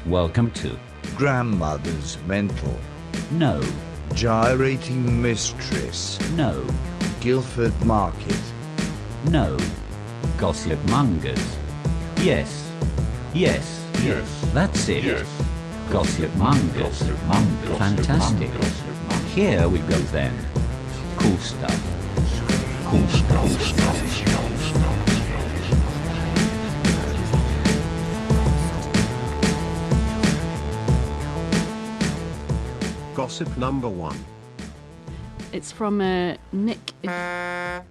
Welcome to Grandmother's Mental. No, Gyrating Mistress. no, Guildford Market. no. Gossipmongers. Yes, yes, Yes. that's it. Yes. Gossipmongers. Fantastic. Here we go then. Cool stuff. Cool stuff. Gossip number 1. It's from Nick. I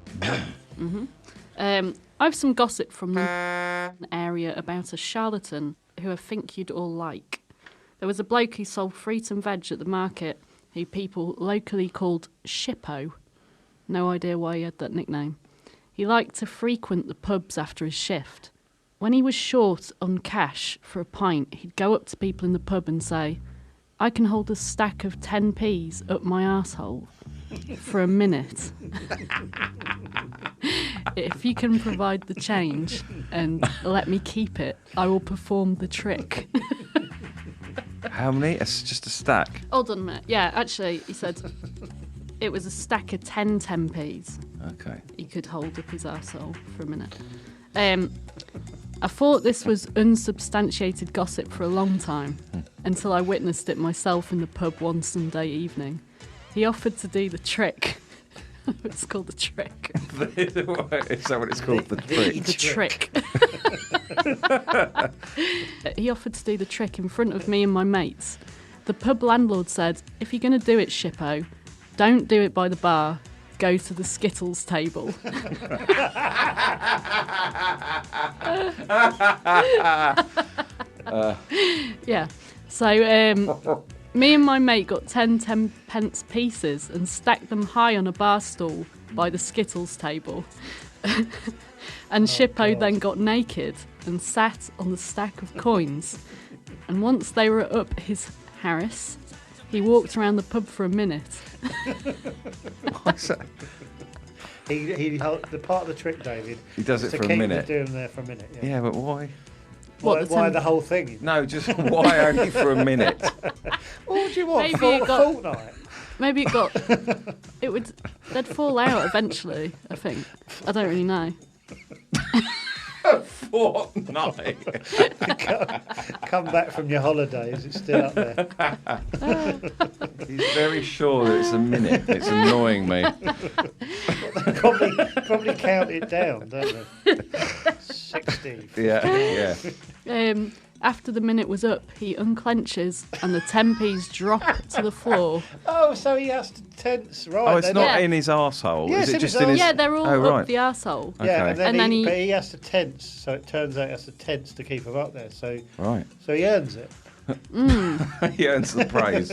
have some gossip from the area about a charlatan who I think you'd all like. There was a bloke who sold fruit and veg at the market who people locally called Shippo. No idea why he had that nickname. He liked to frequent the pubs after his shift. When he was short on cash for a pint, he'd go up to people in the pub and say, "I can hold a stack of 10p's up my arsehole for a minute. If you can provide the change and let me keep it, I will perform the trick." How many? It's just a stack. Hold on a minute. Yeah, actually, he said it was a stack of 10p's Okay. he could hold up his arsehole for a minute. I thought this was unsubstantiated gossip for a long time, until I witnessed it myself in the pub one Sunday evening. He offered to do the trick. It's called the trick. Is that what it's called? The trick? The trick. He offered to do the trick in front of me and my mates. The pub landlord said, "If you're going to do it, Shippo, don't do it by the bar. Go to the Skittles table." Yeah. So me and my mate got 10 pence pieces and stacked them high on a bar stool by the Skittles table. And Shippo then got naked and sat on the stack of coins. And once they were up his Harris, he walked around the pub for a minute. What's that? The part of the trick, David. He does is it to for a keep minute. Doing there for a minute. Yeah. Yeah, but why? Why the whole thing? No, just why only for a minute? What would you want? Maybe For it a got- fortnight? Maybe they'd fall out eventually, I think. I don't really know. Fortnight. Come back from your holidays, it's still up there. He's very sure that it's a minute. It's annoying me. Probably count it down, don't they? 60. 50. Yeah. After the minute was up, he unclenches and the 10p's drop to the floor. Oh, so he has to tense, right? Oh, it's then. not Yeah. in his arsehole. Yeah, Is it's it in just his in his... Yeah, they're all Oh, up right. the arsehole. Yeah, Okay. and then, And then but he has to tense, so it turns out he has to tense to keep him up there. So Right. he earns it. He earns the praise.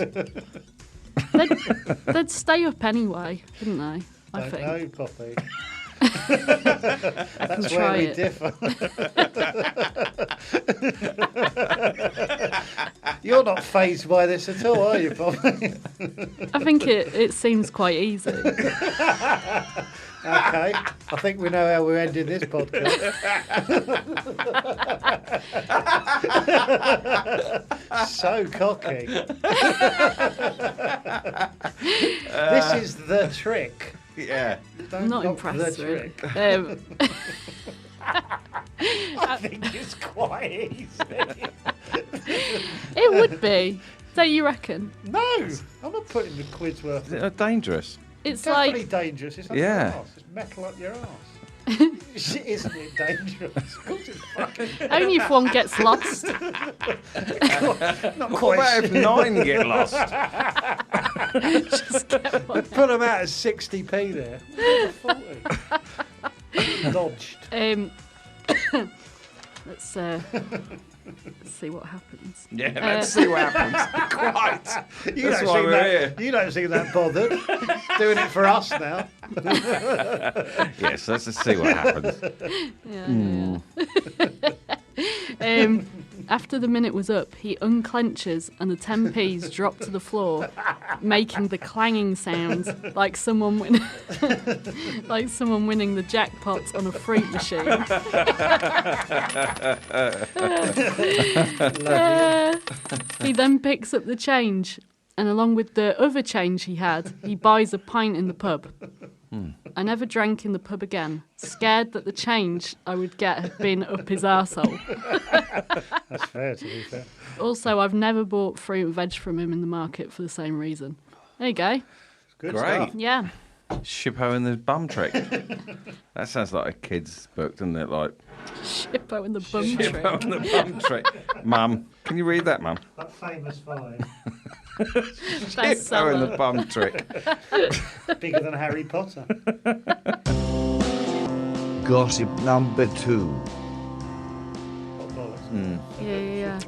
They'd stay up anyway, wouldn't they? I Don't think. know, Poppy. That's where try we it. differ. You're not fazed by this at all, are you, Poppy? I think it seems quite easy. Okay, I think we know how we're ending this podcast. So cocky. This is the trick. Yeah. I'm not knock impressed, the really. trick. I think it's quite easy. It would be. Don't you reckon? No, I'm not putting the quid's worth. Is it dangerous? It's Definitely like dangerous. It's up Yeah. your arse. It's metal up your arse. Isn't it dangerous? Of course it's fucking. only if one gets lost. Not What quite. about if 9 get lost? Just get one. Put them out at 60p there. 40. Dodged. Let's see what happens. Yeah, let's see what happens. Quite. That's why we're here. You don't seem that bothered. Doing it for us now. Yes, let's just see what happens. Yeah. After the minute was up, he unclenches and the 10p's drop to the floor, making the clanging sound like someone like someone winning the jackpot on a fruit machine. He then picks up the change, and along with the other change he had, he buys a pint in the pub. I never drank in the pub again, scared that the change I would get had been up his arsehole. That's fair, to be fair. Also, I've never bought fruit and veg from him in the market for the same reason. There you go. Good Great. stuff. Yeah. Shippo and the Bum Trick. That sounds like a kid's book, doesn't it? Like Shippo and the bum Shippo trick. and the Bum Trick. Mum, can you read that, Mum? That famous five. Shippo and the Bum Trick. Bigger than Harry Potter. Gossip number 2. What bollocks. Yeah.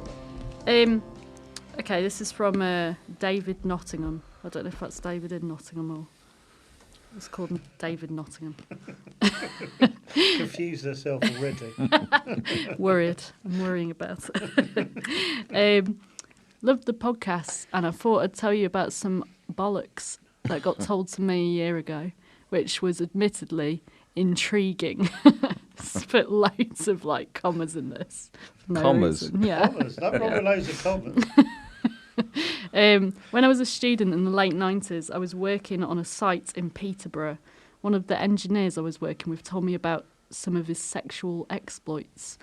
Okay, this is from David Nottingham. I don't know if that's David in Nottingham or... It's called David Nottingham. Confused herself already. Worried. I'm worrying about it. Loved the podcast, and I thought I'd tell you about some bollocks that got told to me a year ago, which was admittedly intriguing. Put loads of commas in this. For no Commas? reason. Yeah. Commas. Nothing wrong with loads of commas. When I was a student in the late 90s, I was working on a site in Peterborough. One of the engineers I was working with told me about some of his sexual exploits.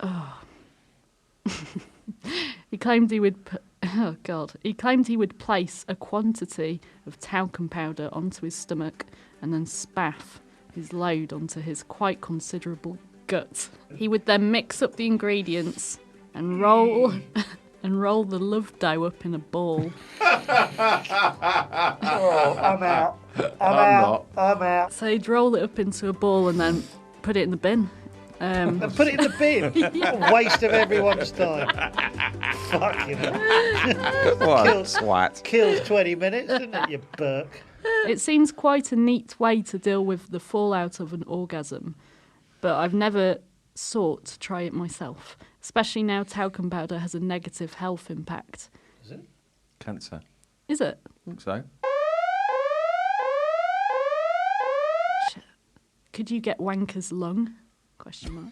Oh. He claimed he would place a quantity of talcum powder onto his stomach and then spaff his load onto his quite considerable gut. He would then mix up the ingredients and roll the love dough up in a ball. Oh, I'm out. I'm out. So he'd roll it up into a ball and then put it in the bin. And put it in the bin. What a waste of everyone's time. Fucking hell. What a Kills- twat. Kills 20 minutes, doesn't it, you Burke? It seems quite a neat way to deal with the fallout of an orgasm, but I've never sought to try it myself, especially now talcum powder has a negative health impact. Is it? Cancer. Is it? I think so. Shit. Could you get wanker's lung? Question mark.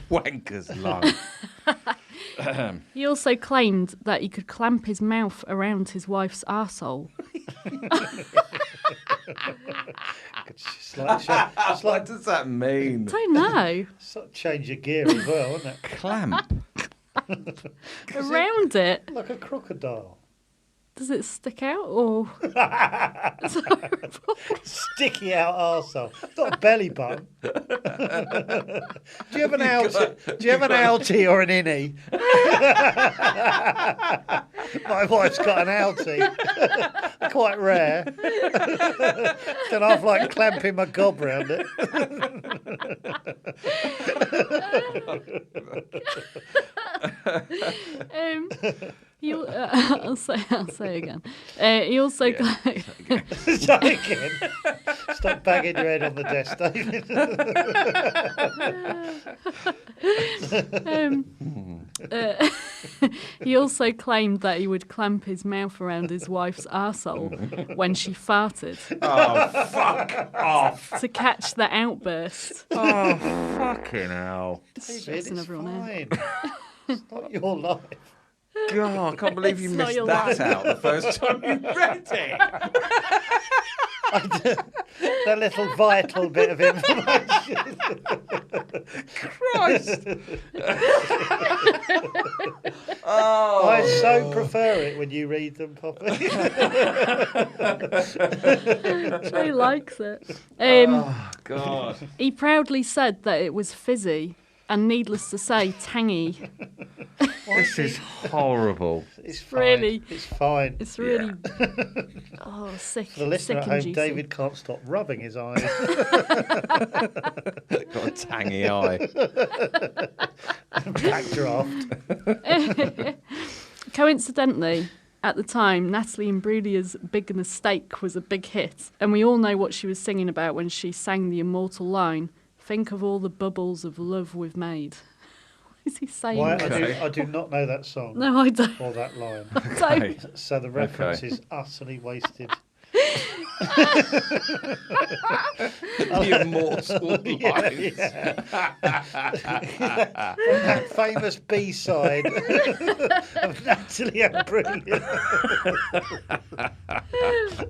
Wanker's lung. He also claimed that he could clamp his mouth around his wife's arsehole. What does that mean? Don't know. Sort of change your gear as well, isn't it? Clamp. Around it. Like a crocodile. Does it stick out or? Sticky out arsehole. It's not a belly button. Do you have an outie? Do you have an outie or an innie? My wife's got an outie. Quite rare. Then I've clamping my gob round it. I'll say again. He also Say again. Stop banging your head on the desk, David. He also claimed that he would clamp his mouth around his wife's arsehole when she farted Oh, fuck off. to catch the outburst. Oh, fucking hell. Stressing everyone out. fine. It's not your life. God, I can't believe you It's not missed your that life. out the first time you read it. That little vital bit of information. Christ. Oh. I so prefer it when you read them properly. He likes it. Oh, God. He proudly said that it was fizzy and, needless to say, tangy. This is horrible. It's fine. Really? It's fine. It's really sick. For the listener sick at and home, juicy. David can't stop rubbing his eyes. Got a tangy eye. Backdraft. Coincidentally, at the time, Natalie Imbruglia's Big Mistake was a big hit, and we all know what she was singing about when she sang the immortal line, Think of all the bubbles of love we've made. What is he saying? Why, Okay. I do not know that song No, I don't. or that line. Okay. So the reference is utterly wasted. The immortal lines. From that famous B-side of Natalie and Brilliant.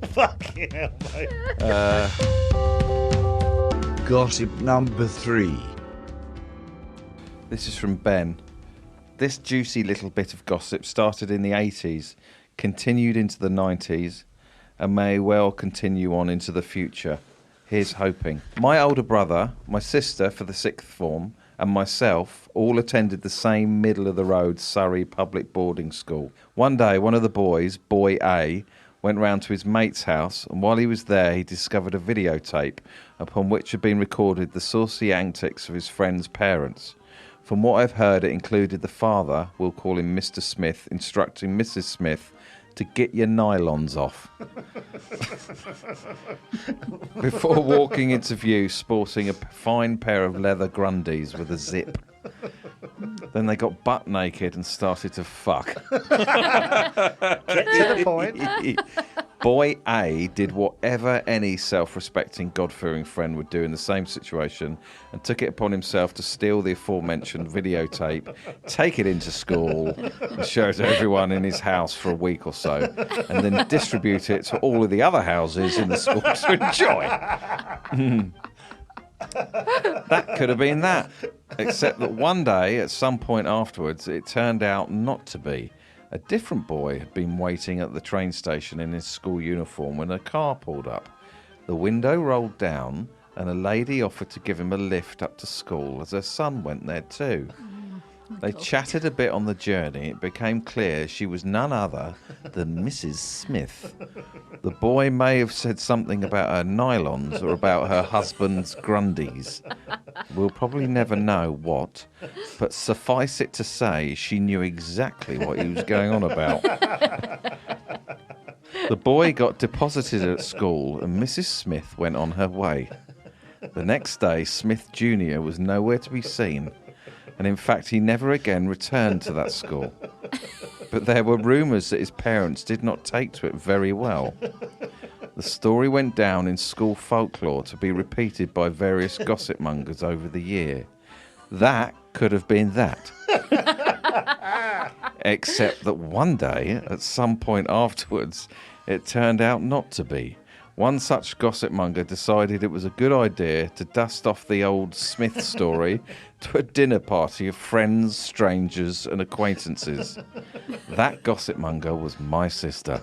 Fucking hell, mate. Gossip number 3. This is from Ben. This juicy little bit of gossip started in the 80s, continued into the 90s, and may well continue on into the future. Here's hoping. My older brother, my sister for the 6th form, and myself all attended the same middle-of-the-road Surrey public boarding school. One day, one of the boys, Boy A, went round to his mate's house, and while he was there, he discovered a videotape upon which had been recorded the saucy antics of his friend's parents. From what I've heard, it included the father, we'll call him Mr. Smith, instructing Mrs. Smith to get your nylons off. Before walking into view sporting a fine pair of leather grundies with a zip. Then they got butt naked and started to fuck. Get to the point. Boy A did whatever any self-respecting, God-fearing friend would do in the same situation and took it upon himself to steal the aforementioned videotape, take it into school and show it to everyone in his house for a week or so, and then distribute it to all of the other houses in the school to enjoy. That could have been that, except that one day, at some point afterwards, it turned out not to be. A different boy had been waiting at the train station in his school uniform when a car pulled up. The window rolled down and a lady offered to give him a lift up to school as her son went there too. They chatted a bit on the journey. It became clear she was none other than Mrs. Smith. The boy may have said something about her nylons or about her husband's grundies. We'll probably never know what, but suffice it to say she knew exactly what he was going on about. The boy got deposited at school and Mrs. Smith went on her way. The next day, Smith Jr. was nowhere to be seen. And in fact, he never again returned to that school. But there were rumours that his parents did not take to it very well. The story went down in school folklore to be repeated by various gossipmongers over the year. That could have been that. Except that one day, at some point afterwards, it turned out not to be. One such gossipmonger decided it was a good idea to dust off the old Smith story to a dinner party of friends, strangers and acquaintances. That gossipmonger was my sister.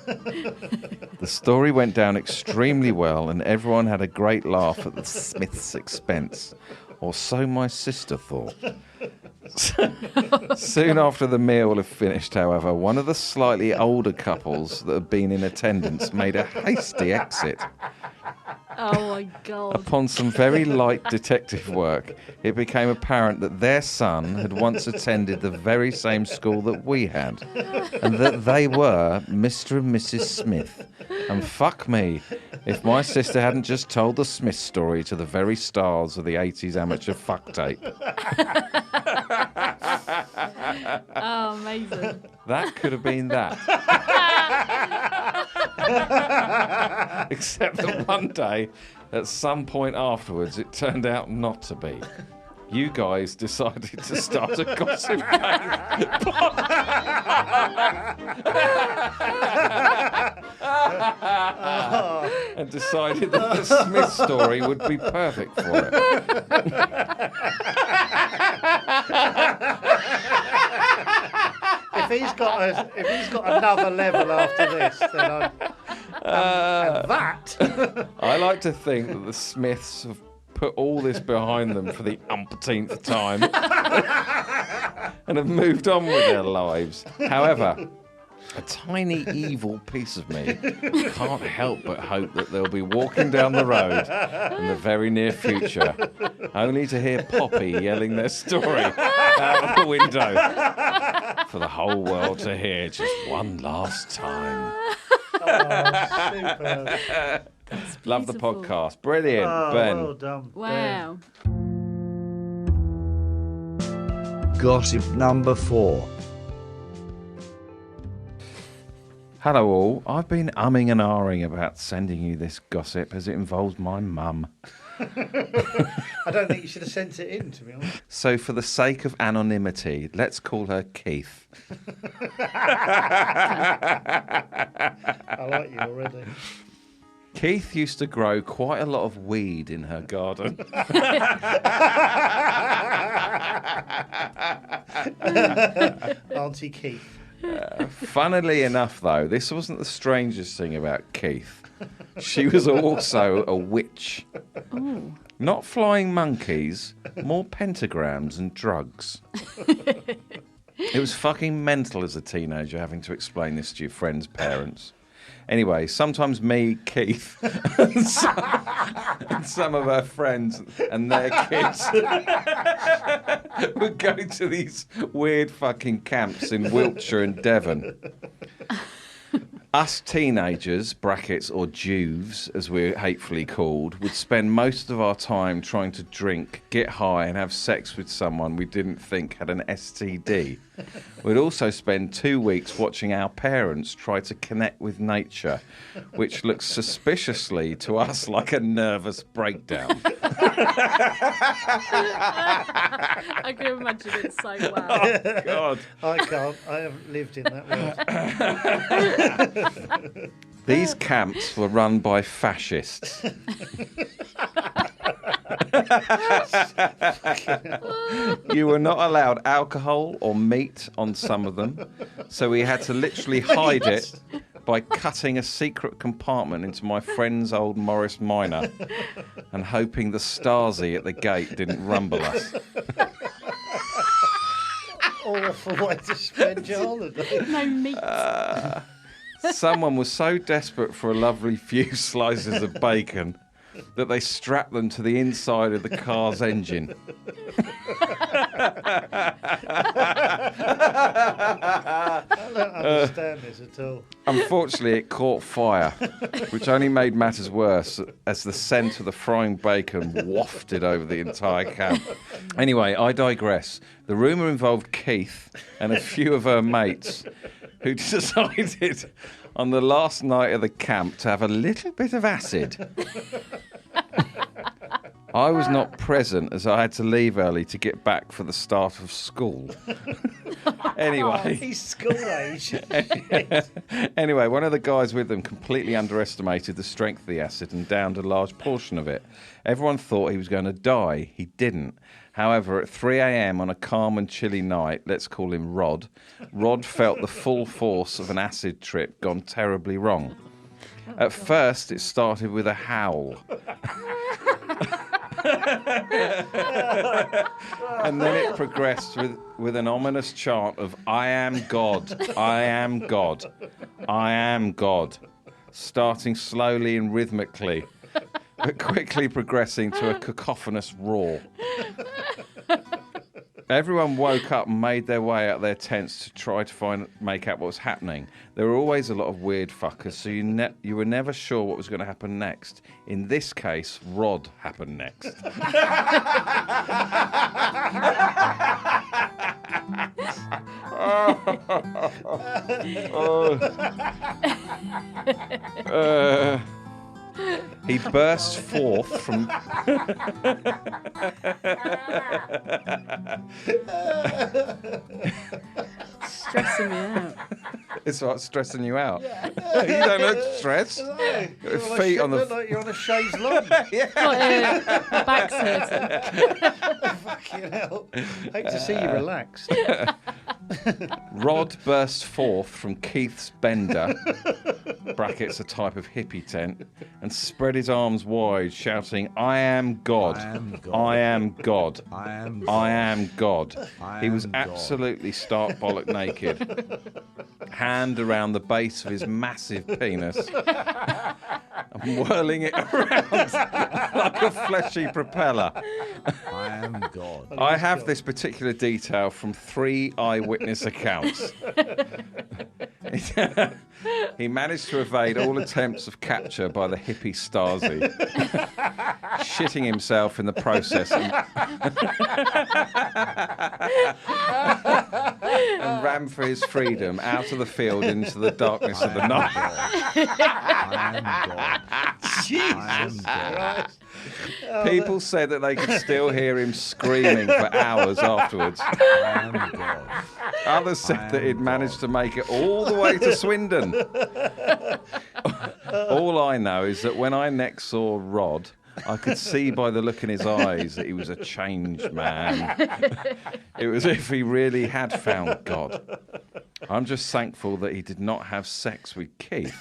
The story went down extremely well and everyone had a great laugh at the Smiths' expense. Or so my sister thought. Soon after the meal had finished, however, one of the slightly older couples that had been in attendance made a hasty exit. Oh my God. Upon some very light detective work, it became apparent that their son had once attended the very same school that we had, and that they were Mr. and Mrs. Smith. And fuck me, if my sister hadn't just told the Smith story to the very stars of the 80s amateur fuck tape. Oh, amazing. That could have been that. Except that one day, at some point afterwards, it turned out not to be. You guys decided to start a gossip and decided that the Smith story would be perfect for it. If he's got another level after this, then and that. I like to think that the Smiths have put all this behind them for the umpteenth time and have moved on with their lives. However, a tiny evil piece of me can't help but hope that they'll be walking down the road in the very near future, only to hear Poppy yelling their story out of the window for the whole world to hear just one last time. Oh, superb. Love the beautiful. podcast. Brilliant, Oh, Ben. well done. Wow. Ben. Gossip number 4. Hello all. I've been umming and ahhing about sending you this gossip as it involves my mum. I don't think you should have sent it in, to be honest. So for the sake of anonymity, let's call her Keith. I like you already. Keith used to grow quite a lot of weed in her garden. Auntie Keith. Funnily enough, though, this wasn't the strangest thing about Keith. She was also a witch. Ooh. Not flying monkeys, more pentagrams and drugs. It was fucking mental as a teenager having to explain this to your friends' parents. Anyway, sometimes me, Keith, and some of her friends and their kids would go to these weird fucking camps in Wiltshire and Devon. Us teenagers, brackets or Juves, as we're hatefully called, would spend most of our time trying to drink, get high and have sex with someone we didn't think had an STD. We'd also spend 2 weeks watching our parents try to connect with nature, which looks suspiciously to us like a nervous breakdown. I can imagine it so well. Oh, God. I can't. I haven't lived in that world. These camps were run by fascists. You were not allowed alcohol or meat on some of them, so we had to literally hide it by cutting a secret compartment into my friend's old Morris Minor and hoping the Stasi at the gate didn't rumble us. Awful way to spend your holiday. No meat. Someone was so desperate for a lovely few slices of bacon that they strapped them to the inside of the car's engine. I don't understand this at all. Unfortunately, it caught fire, which only made matters worse as the scent of the frying bacon wafted over the entire camp. Anyway, I digress. The rumour involved Keith and a few of her mates who decided on the last night of the camp to have a little bit of acid. I was not present as I had to leave early to get back for the start of school. Anyway. He's school age. Anyway, one of the guys with them completely underestimated the strength of the acid and downed a large portion of it. Everyone thought he was going to die. He didn't. However, at 3 a.m. on a calm and chilly night, let's call him Rod felt the full force of an acid trip gone terribly wrong. At first, it started with a howl. And then it progressed with an ominous chant of, I am God, I am God, I am God, starting slowly and rhythmically, but quickly progressing to a cacophonous roar. Everyone woke up and made their way out of their tents to try to make out what was happening. There were always a lot of weird fuckers, so you were never sure what was going to happen next. In this case, Rod happened next. He burst forth from... Stressing me out. It's like stressing you out. Yeah. You don't look stressed. Your feet on the... look like you're on a chaise longue. My back's hurting. Fucking hell. Hate to see you relaxed. Rod burst forth from Keith's bender, brackets a type of hippie tent, and spread his arms wide, shouting, I am God, I am God, I am God. I am God. He was am God. absolutely stark bollock naked, hand around the base of his massive penis, and whirling it around like a fleshy propeller. I am God. I have this particular detail from 3 eyewitness accounts. He managed to evade all attempts of capture by the hippie Stasi, shitting himself in the process and ran for his freedom out of the field into the darkness of the night. I am God. Jesus Christ. People said that they could still hear him screaming for hours afterwards. I am God. Others said that he'd managed to make it all the way to Swindon. All I know is that when I next saw Rod, I could see by the look in his eyes that he was a changed man. It was as if he really had found God. I'm just thankful that he did not have sex with Keith.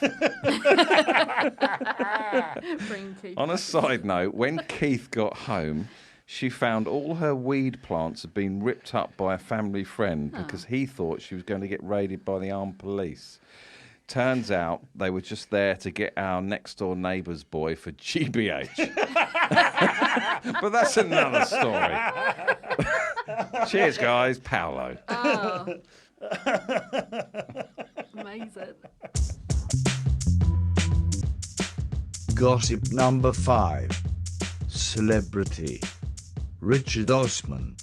Bring Keith. On a side note, when Keith got home, she found all her weed plants had been ripped up by a family friend because he thought she was going to get raided by the armed police. Turns out they were just there to get our next door neighbour's boy for GBH. But that's another story. Cheers, guys. Paolo. Oh. Amazing. Gossip number 5. Celebrity. Richard Osman.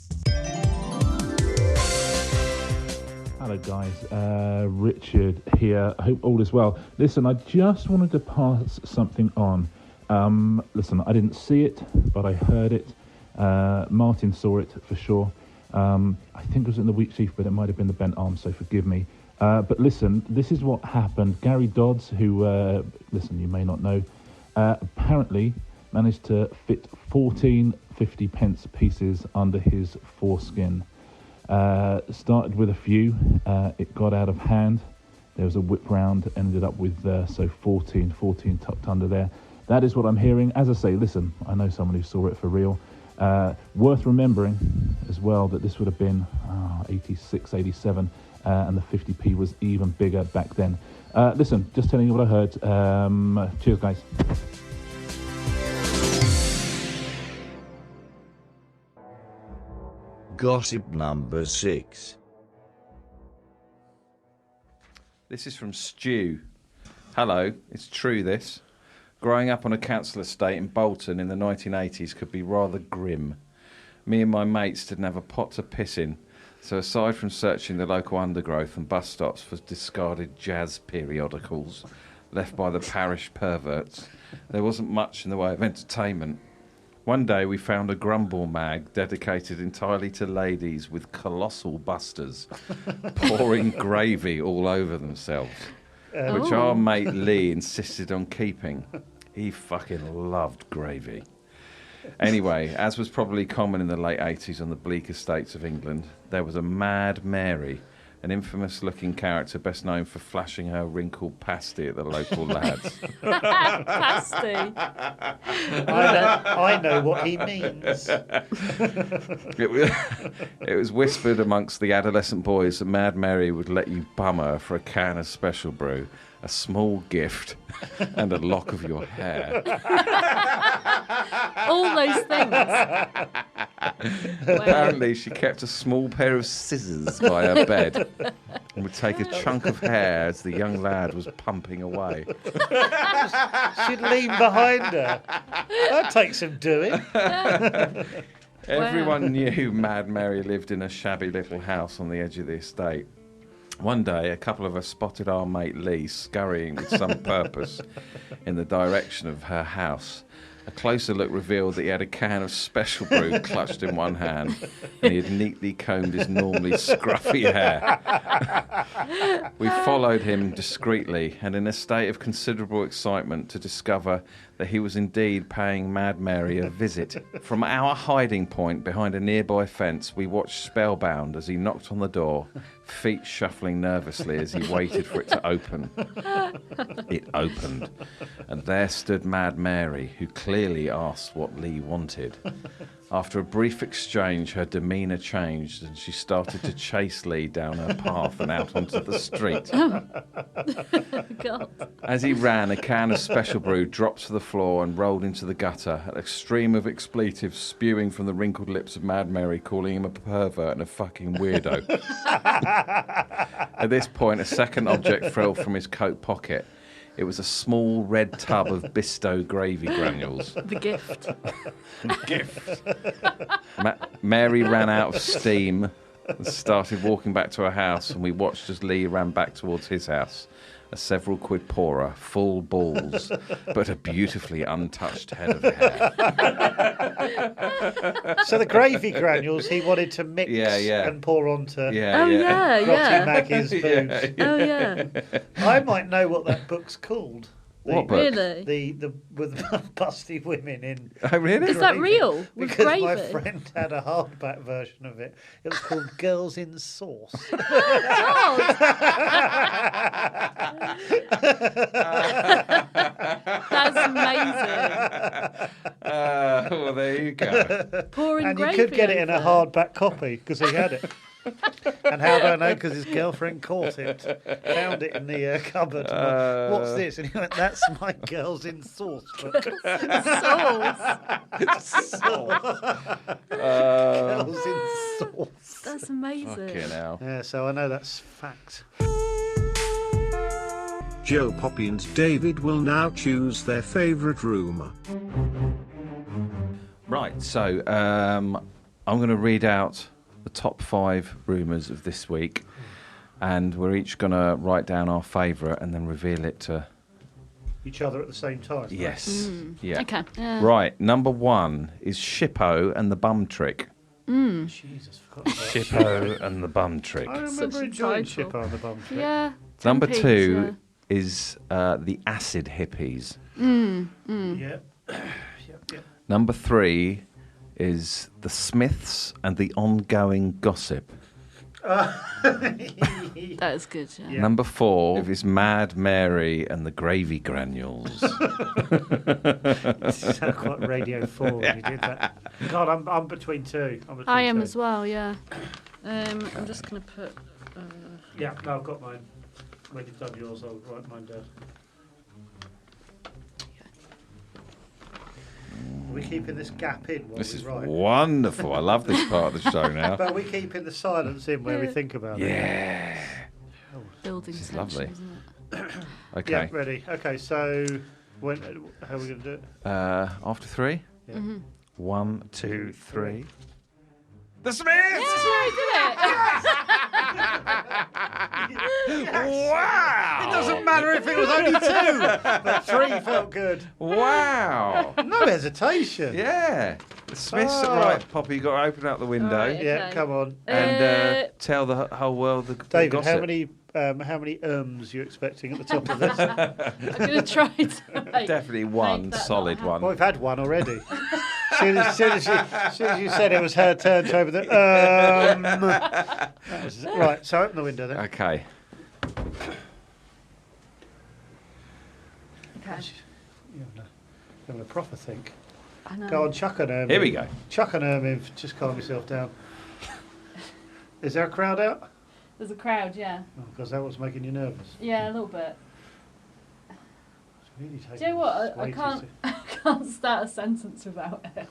Hello guys, Richard here. I hope all is well. Listen, I just wanted to pass something on. Listen, I didn't see it, but I heard it. Martin saw it for sure. I think it was in the Wheat Chief, but it might have been the Bent Arm, so forgive me. But listen, this is what happened. Gary Dodds, who, listen, you may not know, apparently managed to fit 14 50-pence pieces under his foreskin. Started with a few, it got out of hand, there was a whip round, ended up with 14 tucked under there. That is what I'm hearing. As I say, listen, I know someone who saw it for real. Worth remembering as well that this would have been 86, 87, and the 50p was even bigger back then. Listen, just telling you what I heard. Cheers guys. Gossip number 6. This is from Stu. Hello, it's true this. Growing up on a council estate in Bolton in the 1980s could be rather grim. Me and my mates didn't have a pot to piss in, so aside from searching the local undergrowth and bus stops for discarded jazz periodicals left by the parish perverts, there wasn't much in the way of entertainment. One day we found a grumble mag dedicated entirely to ladies with colossal busters pouring gravy all over themselves, which our mate Lee insisted on keeping. He fucking loved gravy. Anyway, as was probably common in the late 80s on the bleak estates of England, there was a Mad Mary, an infamous-looking character best known for flashing her wrinkled pasty at the local lads. Pasty. I know what he means. It was whispered amongst the adolescent boys that Mad Mary would let you bum her for a can of special brew, a small gift, and a lock of your hair. All those things. Apparently, she kept a small pair of scissors by her bed and would take a chunk of hair as the young lad was pumping away. She'd lean behind her. That takes some doing. Everyone knew Mad Mary lived in a shabby little house on the edge of the estate. One day, a couple of us spotted our mate Lee scurrying with some purpose in the direction of her house. A closer look revealed that he had a can of special brew clutched in one hand, and he had neatly combed his normally scruffy hair. We followed him discreetly, and in a state of considerable excitement to discover that he was indeed paying Mad Mary a visit. From our hiding point behind a nearby fence, we watched spellbound as he knocked on the door, feet shuffling nervously as he waited for it to open. It opened, and there stood Mad Mary, who clearly clearly asked what Lee wanted. After a brief exchange, her demeanour changed and she started to chase Lee down her path and out onto the street. God. As he ran, a can of special brew dropped to the floor and rolled into the gutter, a stream of expletives spewing from the wrinkled lips of Mad Mary, calling him a pervert and a fucking weirdo. At this point, a second object fell from his coat pocket. It was a small red tub of Bisto gravy granules. The gift. Mary ran out of steam and started walking back to her house, and we watched as Lee ran back towards his house. A several quid poorer, full balls, but a beautifully untouched head of hair. So the gravy granules he wanted to mix and pour onto Grotty Maggie's boobs. Oh, yeah. I might know what that book's called. What book? Really? The with busty women in. Oh, really? Is that gravy. real? With Because gravy? my friend had a hardback version of it. It was called Girls in Sauce. That's amazing. Well, there you go. Pouring And you gravy could get it in a over. hardback copy because he had it. And how do I know? Because his girlfriend caught it, found it in the cupboard. What's this? And he went, "That's my Girls in Sauce book." Girls in Sauce. That's amazing. Fucking hell. Yeah, so I know that's fact. Joe, Poppy and David will now choose their favourite room. Right, so I'm going to read out the top 5 rumours of this week, and we're each going to write down our favourite and then reveal it to... Each other at the same time. right? Yes. Yeah. Okay. Right, number 1 is Shippo and the Bum Trick. Jesus, forgot about that. Shippo and the Bum Trick. I Such remember a enjoying title. Shippo on the Bum Trick. Yeah. Number 10 2 is the Acid Hippies. Yeah. Yep. Number 3 is the Smiths and the Ongoing Gossip. That is good, yeah. Yeah. Number 4 is Mad Mary and the Gravy Granules. You sound quite Radio 4 when you did that. God, I'm between two. I am as well, yeah. I'm just going to put... Yeah, no, I've got mine. When you've done yours, I'll write mine down. Are we keeping this gap in while This we is write? wonderful. I love this part of the show now. But are we keeping the silence in where we think about it? Yeah. building This is tension, lovely. isn't it? Okay. Yeah, ready. Okay, so when? How are we going to do it? After 3? Yeah. 1, 2, 3. The Smiths! Wow! It doesn't matter if it was only 2, but 3 felt good. Wow! No hesitation. Yeah. The Smiths. Oh. Right, Poppy, you got to open up the window Alright. Yeah, Okay. come on, and tell the whole world the David. gossip. How many ums you expecting at the top of this? I'm going to try to make, Definitely make one that solid not one. Well, we've had one already. As soon as you said it was her turn to open the that was it. Right, so open the window then. Okay. Okay. You're having a proper think. I know. Go on, chuck an erm. Here we go. Chuck an erm in. Just calm yourself down. Is there a crowd out? There's a crowd, yeah. Oh, because that was making you nervous. Yeah, a little bit. It's really Do taking you know what? I way too can't, soon. I can't start a sentence without it.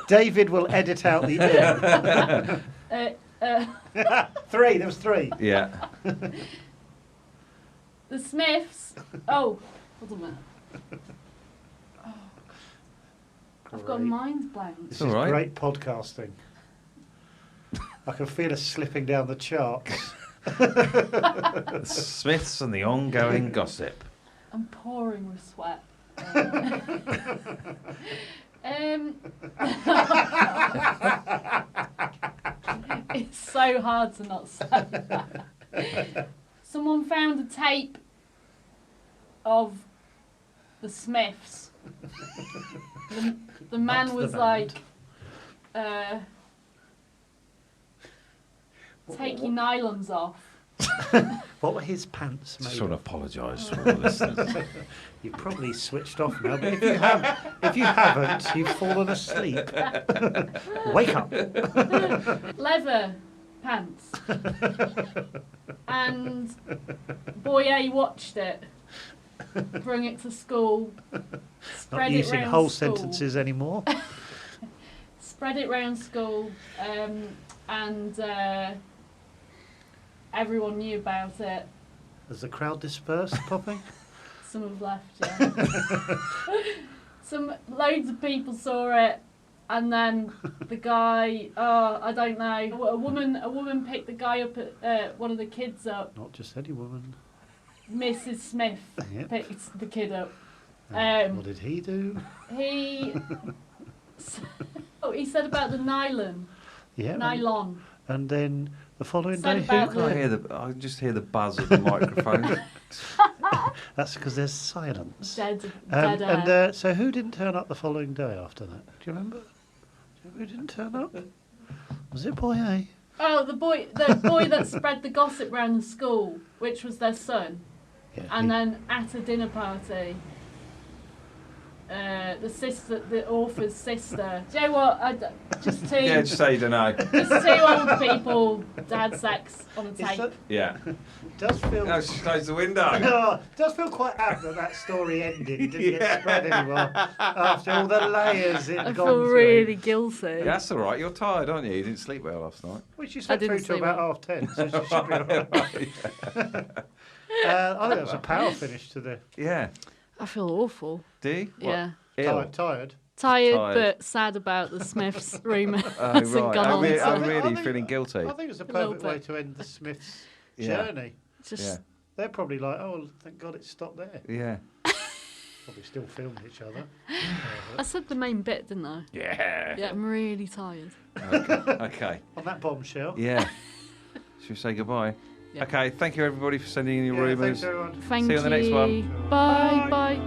David will edit out the erm. 3. There was 3. Yeah. The Smiths. Oh, hold on a minute. Oh, I've got Great. mind blank. This All is right. great podcasting. I can feel us slipping down the charts. The Smiths and the Ongoing Gossip. I'm pouring with sweat. It's so hard to not say that. Someone found a tape of the Smiths. The man Not the was band. like, take your nylons off. What were his pants made Just want to of? apologise to all the listeners. You've probably switched off now, but if you haven't, you've fallen asleep. Wake up. Leather pants. And boy A watched it, bring it to school, spread Not it using round whole school. sentences anymore. Spread it round school, and everyone knew about it. Has the crowd dispersed, Poppy? Some have left, yeah. Loads of people saw it, and then the guy, I don't know, a woman picked the guy up, one of the kids up. Not just any woman. Mrs. Smith Yep. picked the kid up. What did he do? He said about the nylon. Yeah. Nylon. And then the following Said day, about who? I can just hear the buzz of the microphone. That's because there's silence. Dead air. And so who didn't turn up the following day after that? Do you remember? Who didn't turn up? Was it boy A? Oh, the boy that spread the gossip round the school, which was their son. Yeah, And then at a dinner party, the author's sister. Do you know what? Just two. Yeah, just say you don't know. Just two old people had sex on a tape. Yeah. does feel No, she closed the window. Oh, does feel quite apt that story ended. It didn't get spread anymore after all the layers it I had feel gone through. really guilty. Yeah, that's all right. You're tired, aren't you? You didn't sleep well last night. Well, she I slept didn't through till sleep about 10:30, so she should be all right. I think that was a power finish to the Yeah. I feel awful. Do you? What? Yeah. Ill? tired. Tired, Tired. but sad about the Smiths rumour. Oh, Hasn't right. gone on. I'm I think- really I think- feeling guilty. I think it's a little perfect way bit. to end the Smiths' Yeah. journey. Just Yeah. They're probably like, oh, thank God it stopped there. Yeah. Probably still filmed each other. I said the main bit, didn't I? Yeah. Yeah, I'm really tired. Okay. On that bombshell. Yeah. Should we say goodbye? Yeah. Okay. Thank you everybody for sending in your Yeah, rumours. thanks everyone. Thank See you on the next one. Bye, Bye. bye.